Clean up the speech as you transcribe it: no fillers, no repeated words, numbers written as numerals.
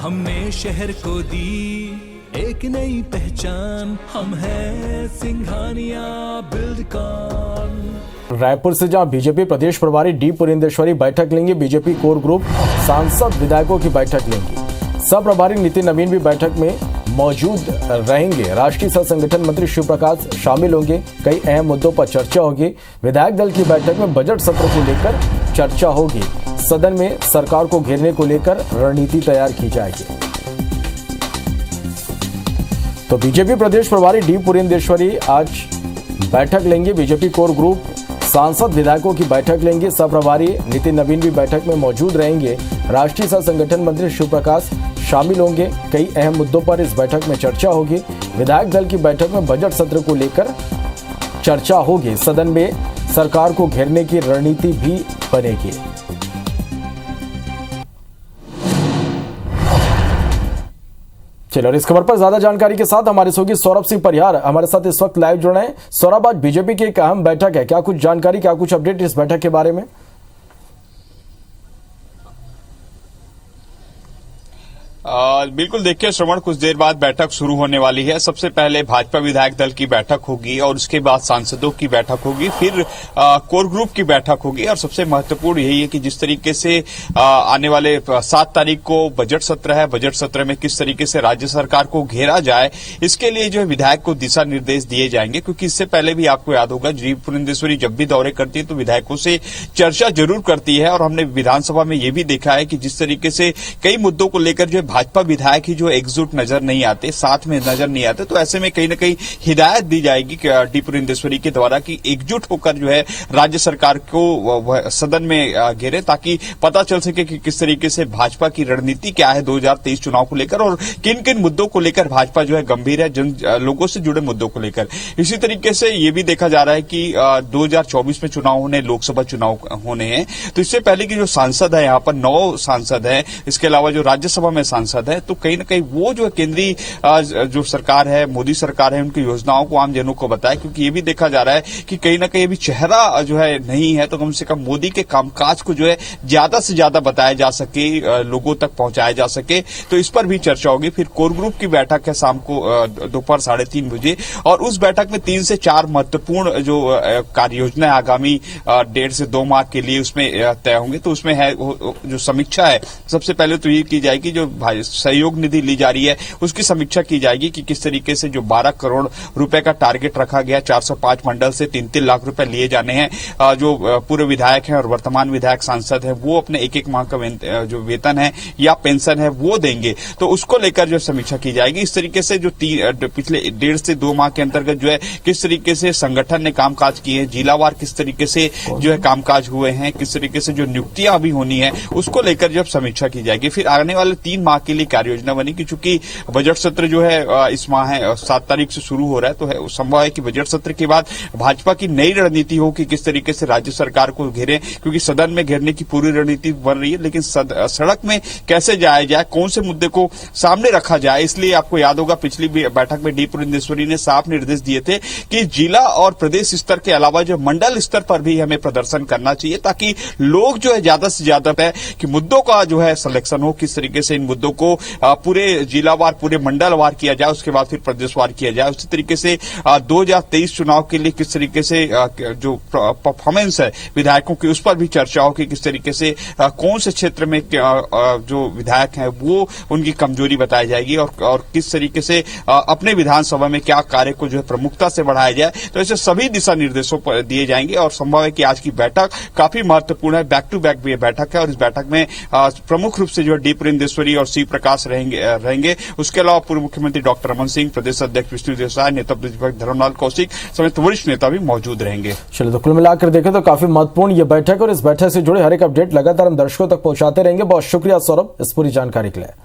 हमने शहर को दी एक नई पहचान, हम हैं सिंघानिया बिल्डकॉन। रायपुर से जहां बीजेपी प्रदेश प्रभारी डी पुरेंदेश्वरी बैठक लेंगे, बीजेपी कोर ग्रुप सांसद विधायकों की बैठक लेंगे। सब प्रभारी नितिन नवीन भी बैठक में मौजूद रहेंगे। राष्ट्रीय सह संगठन मंत्री शिव प्रकाश शामिल होंगे। कई अहम मुद्दों पर चर्चा होगी। विधायक दल की बैठक में बजट सत्र को लेकर चर्चा होगी। सदन में सरकार को घेरने को लेकर रणनीति तैयार की जाएगी। तो बीजेपी प्रदेश प्रभारी डी पुरेंदेश्वरी आज बैठक लेंगे। बीजेपी कोर ग्रुप सांसद विधायकों की बैठक लेंगे। सह प्रभारी नितिन नवीन भी बैठक में मौजूद रहेंगे। राष्ट्रीय सह संगठन मंत्री शिव प्रकाश शामिल होंगे। कई अहम मुद्दों पर इस बैठक में चर्चा होगी। विधायक दल की बैठक में बजट सत्र को लेकर चर्चा होगी। सदन में सरकार को घेरने की रणनीति भी बनेगी। चलो, और इस खबर पर ज्यादा जानकारी के साथ हमारे सहयोगी सौरभ सिंह परिहार हमारे साथ इस वक्त लाइव जुड़ रहे हैं। सौरभ, आज बीजेपी की एक अहम बैठक है, क्या कुछ जानकारी, क्या कुछ अपडेट इस बैठक के बारे में? बिल्कुल, देखिए श्रवण, कुछ देर बाद बैठक शुरू होने वाली है। सबसे पहले भाजपा विधायक दल की बैठक होगी और उसके बाद सांसदों की बैठक होगी, फिर कोर ग्रुप की बैठक होगी। और सबसे महत्वपूर्ण यही है कि जिस तरीके से आने वाले 7 तारीख को बजट सत्र है, बजट सत्र में किस तरीके से राज्य सरकार को घेरा जाए, इसके लिए जो है विधायक को दिशा निर्देश दिए जाएंगे। क्योंकि इससे पहले भी आपको याद होगा, डी पुरेंदेश्वरी जब भी दौरे करती है तो विधायकों से चर्चा जरूर करती है। और हमने विधानसभा में ये भी देखा है कि जिस तरीके से कई मुद्दों को लेकर जो भाजपा विधायक ही जो एकजुट नजर नहीं आते, साथ में नजर नहीं आते, तो ऐसे में कहीं न कहीं हिदायत दी जाएगी डी पुरेंदेश्वरी के द्वारा कि एकजुट होकर जो है राज्य सरकार को सदन में घेरे, ताकि पता चल सके कि किस तरीके से भाजपा की रणनीति क्या है 2023 चुनाव को लेकर और किन किन मुद्दों को लेकर भाजपा जो है गंभीर है, लोगों से जुड़े मुद्दों को लेकर। इसी तरीके से ये भी देखा जा रहा है कि 2024 में चुनाव होने, लोकसभा चुनाव होने हैं, तो इससे पहले की जो सांसद है, यहाँ पर 9 सांसद है, इसके अलावा जो राज्यसभा में सांसद है, तो कहीं न कहीं वो जो केंद्रीय जो सरकार है, मोदी सरकार है, उनकी योजनाओं को आमजनों को बताए। क्योंकि ये भी देखा जा रहा है कि कहीं न कहीं अभी चेहरा जो है नहीं है, तो कम से कम मोदी के कामकाज को जो है ज्यादा से ज्यादा बताया जा सके, लोगों तक पहुंचाया जा सके, तो इस पर भी चर्चा होगी। फिर कोर ग्रुप की बैठक है शाम को दोपहर 3:30 बजे, और उस बैठक में 3 से 4 महत्वपूर्ण जो कार्य योजना है आगामी 1.5 से 2 माह के लिए उसमें तय होंगे। तो उसमें है जो समीक्षा है, सबसे पहले तो ये की जाएगी जो सहयोग निधि ली जा रही है उसकी समीक्षा की जाएगी कि किस तरीके से जो 12 करोड़ रुपए का टारगेट रखा गया, 405 मंडल से 3-3 लाख रुपए लिए जाने हैं। जो पूर्व विधायक हैं और वर्तमान विधायक सांसद हैं, वो अपने एक माह का जो वेतन है या पेंशन है वो देंगे, तो उसको लेकर जो समीक्षा की जाएगी। इस तरीके से जो पिछले 1.5 से 2 माह के अंतर्गत जो है किस तरीके से संगठन ने कामकाज किए हैं, जिलावार किस तरीके से जो है कामकाज हुए हैं, किस तरीके से जो नियुक्तियां अभी होनी है उसको लेकर जब समीक्षा की जाएगी। फिर आने वाले 3 माह के लिए कार्य योजना बनी, क्योंकि बजट सत्र जो है इस माह है 7 तारीख से शुरू हो रहा है, तो संभव है कि बजट सत्र के बाद भाजपा की नई रणनीति हो कि किस तरीके से राज्य सरकार को घेरे। क्योंकि सदन में घेरने की पूरी रणनीति बन रही है, लेकिन सड़क में कैसे जाया जाए, कौन से मुद्दे को सामने रखा जाए, इसलिए आपको याद होगा पिछली बैठक में डी पुरेंदेश्वरी ने साफ निर्देश दिए थे कि जिला और प्रदेश स्तर के अलावा जो मंडल स्तर पर भी हमें प्रदर्शन करना चाहिए, ताकि लोग जो है ज्यादा से ज्यादा कि मुद्दों का जो है सिलेक्शन हो, किस तरीके से इन मुद्दों को पूरे जिलावार, पूरे मंडलवार किया जाए, उसके बाद फिर प्रदेशवार किया जाए। उसी तरीके से 2023 चुनाव के लिए किस तरीके से जो परफॉर्मेंस है विधायकों की, उस पर भी चर्चा हो कि किस तरीके से कौन से क्षेत्र में जो विधायक हैं वो उनकी कमजोरी बताई जाएगी और किस तरीके से अपने विधानसभा में क्या कार्य को जो है प्रमुखता से बढ़ाया जाए। तो ऐसे सभी दिशा निर्देशों पर दिए जाएंगे और संभव है कि आज की बैठक काफी महत्वपूर्ण है। बैक टू बैक भी बैठक है और इस बैठक में प्रमुख रूप से जो डी पुरेंदेश्वरी और शिव प्रकाश रहेंगे। उसके अलावा पूर्व मुख्यमंत्री डॉक्टर रमन सिंह, प्रदेश अध्यक्ष विष्णु देसाई, नेता प्रतिपक्ष धर्मलाल कौशिक समेत वरिष्ठ नेता भी मौजूद रहेंगे। चलिए, तो कुल मिलाकर देखें तो काफी महत्वपूर्ण ये बैठक और इस बैठक से जुड़े हर एक अपडेट लगातार हम दर्शकों तक पहुंचाते रहेंगे। बहुत शुक्रिया सौरभ इस पूरी जानकारी के लिए।